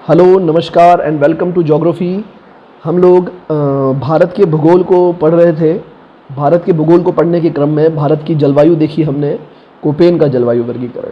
Hello, नमस्कार and welcome to geography. हम लोग भारत के भूगोल को पढ़ रहे थे। भारत के भूगोल को पढ़ने के क्रम में भारत की जलवायु देखी हमने, कोपेन का जलवायु वर्गीकरण।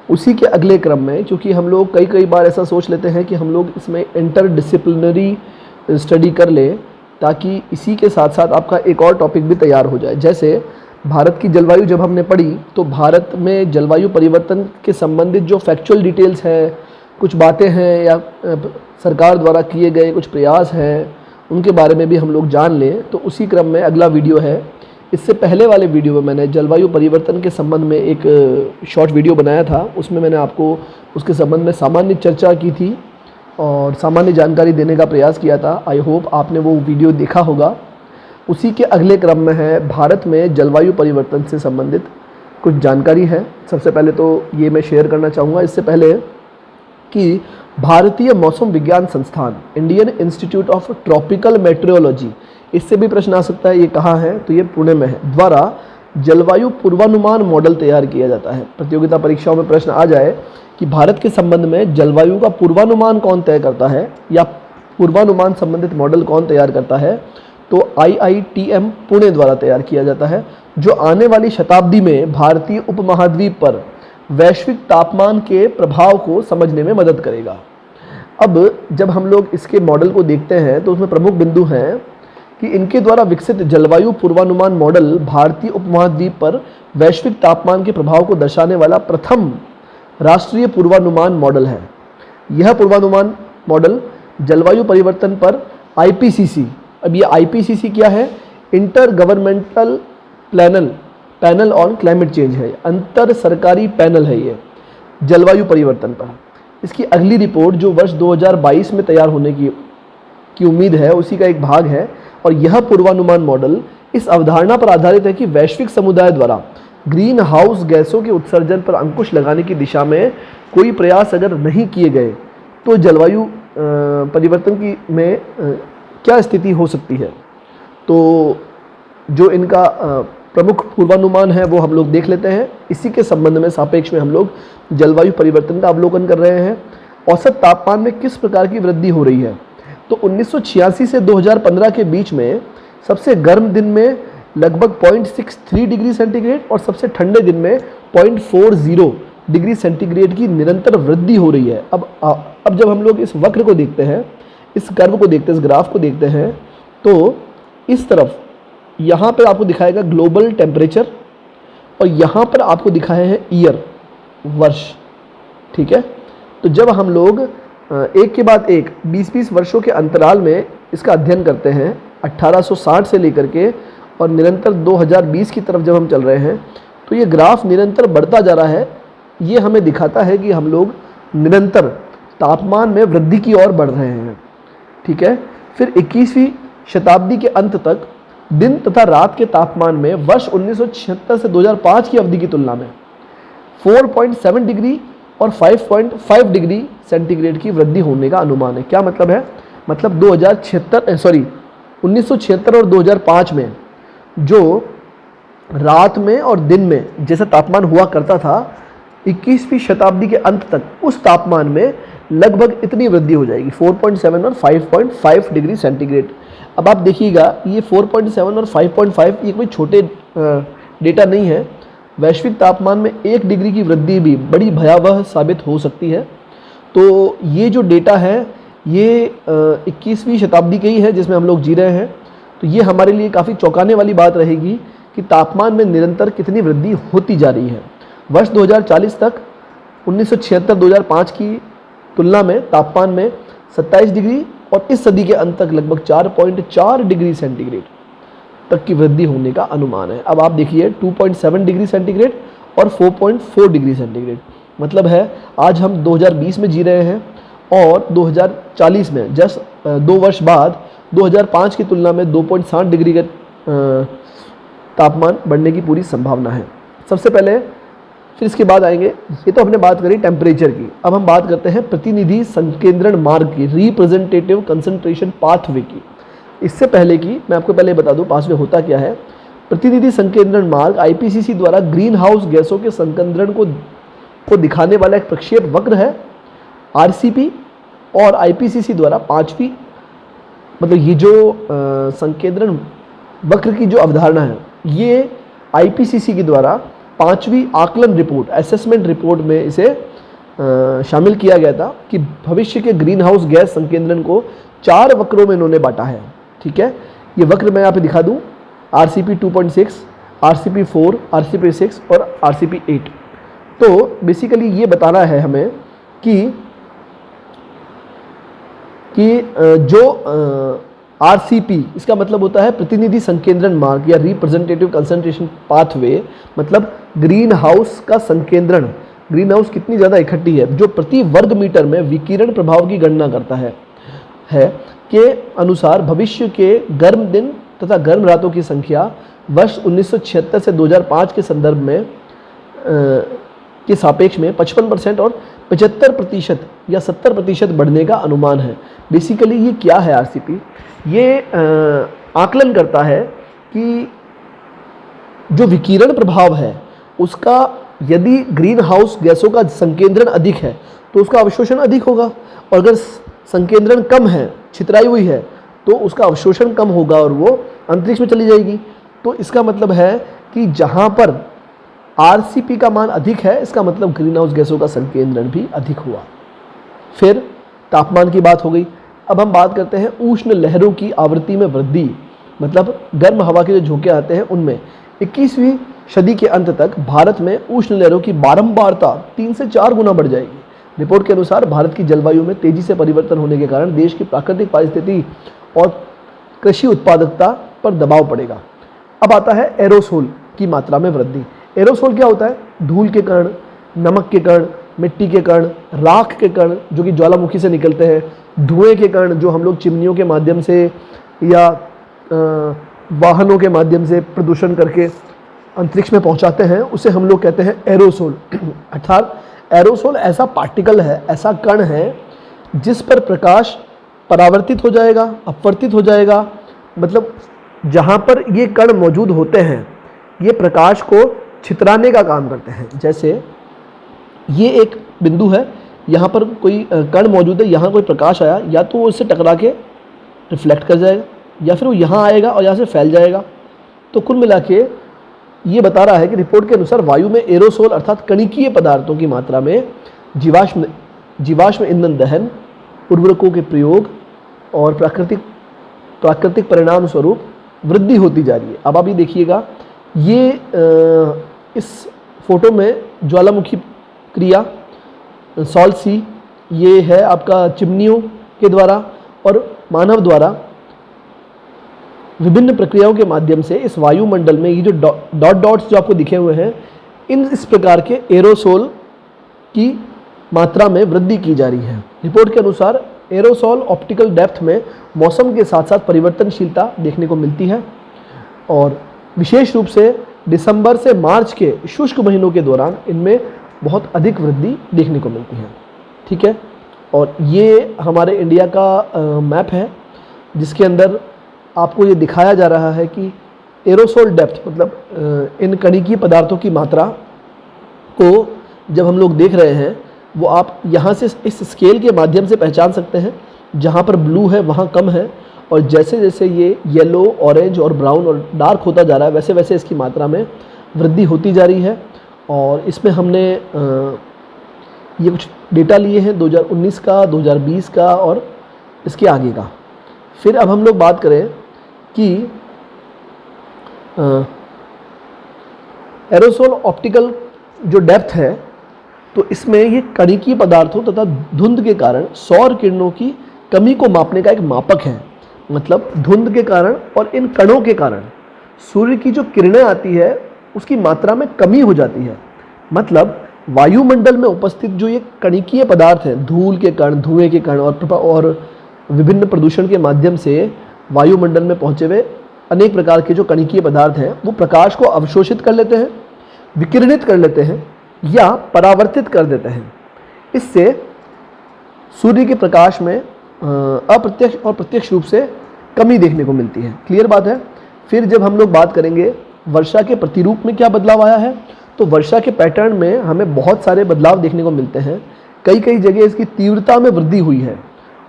उसी के अगले क्रम में, क्योंकि हम लोग कई बार ऐसा सोच लेते हैं कि हम लोग इसमें इंटर डिसिप्लिनरी स्टडी कर लें ताकि इसी के साथ साथ आपका एक और टॉपिक भी तैयार हो जाए। जैसे भारत की जलवायु जब हमने पढ़ी तो भारत में जलवायु परिवर्तन के संबंधित जो फैक्चुअल डिटेल्स है, कुछ बातें हैं या सरकार द्वारा किए गए कुछ प्रयास हैं, उनके बारे में भी हम लोग जान लें। तो उसी क्रम में अगला वीडियो है। इससे पहले वाले वीडियो में मैंने जलवायु परिवर्तन के संबंध में एक शॉर्ट वीडियो बनाया था। उसमें मैंने आपको उसके संबंध में सामान्य चर्चा की थी और सामान्य जानकारी देने का प्रयास किया था। आई होप आपने वो वीडियो देखा होगा। उसी के अगले क्रम में है भारत में जलवायु परिवर्तन से संबंधित कुछ जानकारी है। सबसे पहले तो ये मैं शेयर करना चाहूँगा इससे पहले कि भारतीय मौसम विज्ञान संस्थान, Indian institute of tropical metrology, इससे भी प्रश्न आ सकता है ये कहाँ है, तो ये पुणे में है, द्वारा जलवायु पूर्वानुमान मॉडल तैयार किया जाता है। प्रतियोगिता परीक्षाओं में प्रश्न आ जाए कि भारत के संबंध में जलवायु का पूर्वानुमान कौन तय करता है या पूर्वानुमान संबंधित मॉडल कौन तैयार करता है, तो IITM पुणे द्वारा तैयार किया जाता है, जो आने वाली शताब्दी में भारतीय उपमहाद्वीप पर वैश्विक तापमान के प्रभाव को समझने में मदद करेगा। अब जब हम लोग इसके मॉडल को देखते हैं तो उसमें प्रमुख बिंदु हैं कि इनके द्वारा विकसित जलवायु पूर्वानुमान मॉडल भारतीय उपमहाद्वीप पर वैश्विक तापमान के प्रभाव को दर्शाने वाला प्रथम राष्ट्रीय पूर्वानुमान मॉडल है। यह पूर्वानुमान मॉडल जलवायु परिवर्तन पर IPCC, अब ये IPCC क्या है, inter governmental panel on climate change है, अंतर सरकारी पैनल है ये जलवायु परिवर्तन पर। इसकी अगली रिपोर्ट जो वर्ष 2022 में तैयार होने की उम्मीद है, उसी का एक भाग है। और यह पूर्वानुमान मॉडल इस अवधारणा पर आधारित है कि वैश्विक समुदाय द्वारा ग्रीन हाउस गैसों के उत्सर्जन पर अंकुश लगाने की दिशा में कोई प्रयास अगर नहीं किए गए तो जलवायु परिवर्तन में क्या स्थिति हो सकती है। तो जो इनका प्रमुख पूर्वानुमान है वो हम लोग देख लेते हैं। इसी के संबंध में सापेक्ष में हम लोग जलवायु परिवर्तन का अवलोकन कर रहे हैं। औसत तापमान में किस प्रकार की वृद्धि हो रही है, तो 1986 से 2015 के बीच में सबसे गर्म दिन में लगभग 0.63 डिग्री सेंटीग्रेड और सबसे ठंडे दिन में 0.40 डिग्री सेंटीग्रेड की निरंतर वृद्धि हो रही है। अब जब हम लोग इस वक्र को देखते हैं, इस कर्व को देखते हैं, इस ग्राफ को देखते हैं, तो इस तरफ यहाँ पर आपको दिखाएगा ग्लोबल टेम्परेचर और यहाँ पर आपको दिखाए हैं ईयर, वर्ष, ठीक है। तो जब हम लोग एक के बाद एक 20-20 वर्षों के अंतराल में इसका अध्ययन करते हैं, 1860 से लेकर के और निरंतर 2020 की तरफ जब हम चल रहे हैं, तो ये ग्राफ निरंतर बढ़ता जा रहा है। ये हमें दिखाता है कि हम लोग निरंतर तापमान में वृद्धि की ओर बढ़ रहे हैं, ठीक है। फिर 21वीं शताब्दी के अंत तक दिन तथा रात के तापमान में वर्ष 1976 से 2005 की अवधि की तुलना में 4.7 डिग्री और 5.5 डिग्री सेंटीग्रेड की वृद्धि होने का अनुमान है। क्या मतलब है, मतलब 1976 और 2005 में जो रात में और दिन में जैसा तापमान हुआ करता था, 21वीं शताब्दी के अंत तक उस तापमान में लगभग इतनी वृद्धि हो जाएगी, 4.7 और 5.5 डिग्री सेंटीग्रेड। अब आप देखिएगा ये 4.7 और 5.5 ये कोई छोटे डेटा नहीं है। वैश्विक तापमान में 1 डिग्री की वृद्धि भी बड़ी भयावह साबित हो सकती है। तो ये जो डेटा है ये 21वीं शताब्दी के ही है जिसमें हम लोग जी रहे हैं। तो ये हमारे लिए काफ़ी चौंकाने वाली बात रहेगी कि तापमान में निरंतर कितनी वृद्धि होती जा रही है। वर्ष 2040 तक 1976-2005 की तुलना में तापमान में 27 डिग्री और इस सदी के अंत तक लगभग 4.4 डिग्री सेंटीग्रेड तक की वृद्धि होने का अनुमान है। अब आप देखिए 2.7 डिग्री सेंटीग्रेड और 4.4 डिग्री सेंटीग्रेड, मतलब है आज हम 2020 में जी रहे हैं और 2040 में जस्ट 2 वर्ष बाद 2005 की तुलना में 2.7 डिग्री का तापमान बढ़ने की पूरी संभावना है। सबसे पहले, फिर इसके बाद आएंगे, ये तो हमने बात करी टेम्परेचर की। अब हम बात करते हैं प्रतिनिधि संकेंद्रण मार्ग की, रिप्रेजेंटेटिव कंसंट्रेशन पाथवे की। इससे पहले की मैं आपको पहले बता दूं पाथवे होता क्या है। प्रतिनिधि संकेंद्रण मार्ग IPCC द्वारा ग्रीन हाउस गैसों के संकेंद्रण को दिखाने वाला एक प्रक्षेप वक्र है। RCP और आईपीसीसी द्वारा 5वीं, मतलब ये जो संकेंद्रण वक्र की जो अवधारणा है, ये आईपीसीसी के द्वारा 5वीं आकलन रिपोर्ट, असेसमेंट रिपोर्ट में इसे शामिल किया गया था कि भविष्य के ग्रीन हाउस गैस संकेंद्रण को 4 वक्रों में इन्होंने बांटा है। ठीक है, ये वक्र मैं यहाँ पे दिखा दूँ, RCP 2.6, RCP 4, RCP 6 और RCP 8। तो बेसिकली ये बताना है हमें कि जो RCP, इसका मतलब होता है प्रतिनिधि संकेंद्रण मार्ग या रिप्रेजेंटेटिव कंसंट्रेशन पाथवे, मतलब ग्रीन हाउस का संकेंद्रण, ग्रीन हाउस कितनी ज़्यादा इकट्ठी है, जो प्रति वर्ग मीटर में विकिरण प्रभाव की गणना करता है के अनुसार भविष्य के गर्म दिन तथा गर्म रातों की संख्या वर्ष 1976 से 2005 के संदर्भ में के सापेक्ष में 55% और 75% या 70% बढ़ने का अनुमान है। बेसिकली ये क्या है RCP? ये आकलन करता है कि जो विकिरण प्रभाव है उसका, यदि ग्रीन हाउस गैसों का संकेंद्रण अधिक है तो उसका अवशोषण अधिक होगा, और अगर संकेंद्रण कम है, छितराई हुई है, तो उसका अवशोषण कम होगा और वो अंतरिक्ष में चली जाएगी। तो इसका मतलब है कि जहाँ पर RCP का मान अधिक है, इसका मतलब ग्रीन हाउस गैसों का संकेंद्रण भी अधिक हुआ। फिर तापमान की बात हो गई। अब हम बात करते हैं उष्ण लहरों की आवृत्ति में वृद्धि, मतलब गर्म हवा के जो झोंके आते हैं उनमें। 21वीं सदी के अंत तक भारत में उष्ण लहरों की बारंबारता 3 से 4 गुना बढ़ जाएगी। रिपोर्ट के अनुसार भारत की जलवायु में तेजी से परिवर्तन होने के कारण देश की प्राकृतिक पारिस्थिति और कृषि उत्पादकता पर दबाव पड़ेगा। अब आता है एरोसोल की मात्रा में वृद्धि। एरोसोल क्या होता है? धूल के कण, नमक के कण, मिट्टी के कण, राख के कण जो कि ज्वालामुखी से निकलते हैं, धुएं के कण जो हम लोग चिमनियों के माध्यम से या वाहनों के माध्यम से प्रदूषण करके अंतरिक्ष में पहुंचाते हैं, उसे हम लोग कहते हैं एरोसोल। अर्थात एरोसोल ऐसा पार्टिकल है, ऐसा कण है जिस पर प्रकाश परावर्तित हो जाएगा, अपवर्तित हो जाएगा, मतलब जहाँ पर ये कण मौजूद होते हैं ये प्रकाश को छितराने का काम करते हैं। जैसे ये एक बिंदु है, यहाँ पर कोई कण मौजूद है, यहाँ कोई प्रकाश आया, या तो वो इससे टकरा के रिफ्लेक्ट कर जाएगा या फिर वो यहाँ आएगा और यहाँ से फैल जाएगा। तो कुल मिला के ये बता रहा है कि रिपोर्ट के अनुसार वायु में एरोसोल अर्थात कणिकीय पदार्थों की मात्रा में जीवाश्म ईंधन दहन, उर्वरकों के प्रयोग और प्राकृतिक परिणाम स्वरूप वृद्धि होती जा रही है। अब आप ये देखिएगा, ये इस फोटो में ज्वालामुखी क्रिया सॉल्ट सी, ये है आपका चिमनियों के द्वारा और मानव द्वारा विभिन्न प्रक्रियाओं के माध्यम से इस वायुमंडल में ये जो डॉट्स जो आपको दिखे हुए हैं, इस प्रकार के एरोसोल की मात्रा में वृद्धि की जा रही है। रिपोर्ट के अनुसार एरोसोल ऑप्टिकल डेप्थ में मौसम के साथ साथ परिवर्तनशीलता देखने को मिलती है और विशेष रूप से दिसंबर से मार्च के शुष्क महीनों के दौरान इनमें बहुत अधिक वृद्धि देखने को मिलती है। ठीक है, और ये हमारे इंडिया का मैप है जिसके अंदर आपको ये दिखाया जा रहा है कि एरोसोल डेप्थ, मतलब इन कणिकीय पदार्थों की मात्रा को जब हम लोग देख रहे हैं वो आप यहाँ से इस स्केल के माध्यम से पहचान सकते हैं। जहाँ पर ब्लू है वहाँ कम है, और जैसे जैसे ये येलो, ऑरेंज और ब्राउन और डार्क होता जा रहा है वैसे वैसे इसकी मात्रा में वृद्धि होती जा रही है। और इसमें हमने ये कुछ डेटा लिए हैं 2019 का, 2020 का और इसके आगे का। फिर अब हम लोग बात करें कि एरोसोल ऑप्टिकल जो डेप्थ है, तो इसमें ये कणिकीय पदार्थों तथा धुंध के कारण सौर किरणों की कमी को मापने का एक मापक है। मतलब धुंध के कारण और इन कणों के कारण सूर्य की जो किरणें आती है उसकी मात्रा में कमी हो जाती है। मतलब वायुमंडल में उपस्थित जो ये कणिकीय पदार्थ हैं, धूल के कण, धुएं के कण और विभिन्न प्रदूषण के माध्यम से वायुमंडल में पहुंचे हुए अनेक प्रकार के जो कणिकीय पदार्थ हैं वो प्रकाश को अवशोषित कर लेते हैं, विकिरणित कर लेते हैं या परावर्तित कर देते हैं। इससे सूर्य के प्रकाश में अप्रत्यक्ष और प्रत्यक्ष रूप से कमी देखने को मिलती है। क्लियर बात है। फिर जब हम लोग बात करेंगे वर्षा के प्रतिरूप में क्या बदलाव आया है, तो वर्षा के पैटर्न में हमें बहुत सारे बदलाव देखने को मिलते हैं। कई कई जगह इसकी तीव्रता में वृद्धि हुई है।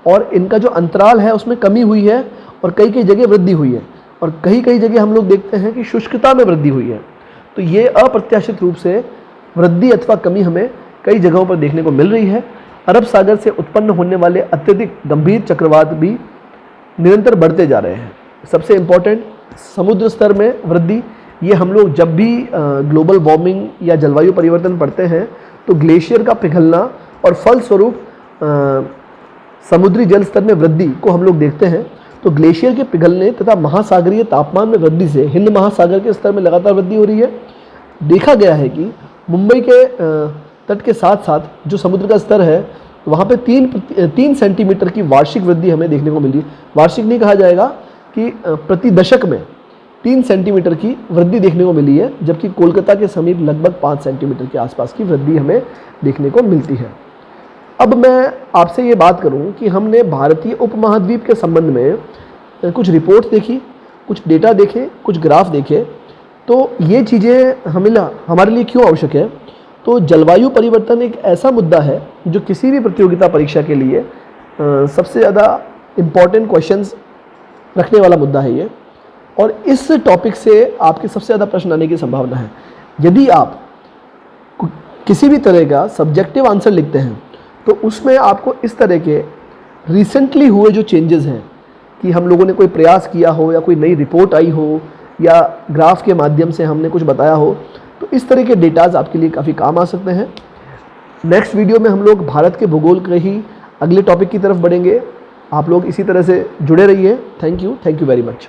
और इनका जो अंतराल है उसमें कमी हुई है और कई कई जगह वृद्धि हुई है, और कई कई जगह हम लोग देखते हैं कि शुष्कता में वृद्धि हुई है। तो ये अप्रत्याशित रूप से वृद्धि अथवा कमी हमें कई जगहों पर देखने को मिल रही है। अरब सागर से उत्पन्न होने वाले अत्यधिक गंभीर चक्रवात भी निरंतर बढ़ते जा रहे हैं। सबसे इम्पोर्टेंट, समुद्र स्तर में वृद्धि। ये हम लोग जब भी ग्लोबल वार्मिंग या जलवायु परिवर्तन पढ़ते हैं तो ग्लेशियर का पिघलना और फलस्वरूप समुद्री जल स्तर में वृद्धि को हम लोग देखते हैं। तो ग्लेशियर के पिघलने तथा महासागरीय तापमान में वृद्धि से हिंद महासागर के स्तर में लगातार वृद्धि हो रही है। देखा गया है कि मुंबई के तट के साथ साथ जो समुद्र का स्तर है वहाँ पे 3 सेंटीमीटर की वार्षिक वृद्धि हमें देखने को मिली। वार्षिक नहीं कहा जाएगा कि प्रति दशक में 3 सेंटीमीटर की वृद्धि देखने को मिली है, जबकि कोलकाता के समीप लगभग 5 सेंटीमीटर के आसपास की वृद्धि हमें देखने को मिलती है। अब मैं आपसे ये बात करूं कि हमने भारतीय उपमहाद्वीप के संबंध में कुछ रिपोर्ट देखी, कुछ डेटा देखे, कुछ ग्राफ देखे। तो ये चीज़ें हमारे लिए क्यों आवश्यक है? तो जलवायु परिवर्तन एक ऐसा मुद्दा है जो किसी भी प्रतियोगिता परीक्षा के लिए सबसे ज़्यादा इम्पॉर्टेंट क्वेश्चंस रखने वाला मुद्दा है ये, और इस टॉपिक से आपके सबसे ज़्यादा प्रश्न आने की संभावना है। यदि आप किसी भी तरह का सब्जेक्टिव आंसर लिखते हैं तो उसमें आपको इस तरह के रिसेंटली हुए जो चेंजेस हैं, कि हम लोगों ने कोई प्रयास किया हो या कोई नई रिपोर्ट आई हो या ग्राफ के माध्यम से हमने कुछ बताया हो, तो इस तरह के डेटाज आपके लिए काफ़ी काम आ सकते हैं। नेक्स्ट वीडियो में हम लोग भारत के भूगोल के ही अगले टॉपिक की तरफ बढ़ेंगे। आप लोग इसी तरह से जुड़े रहिए। Thank you very much.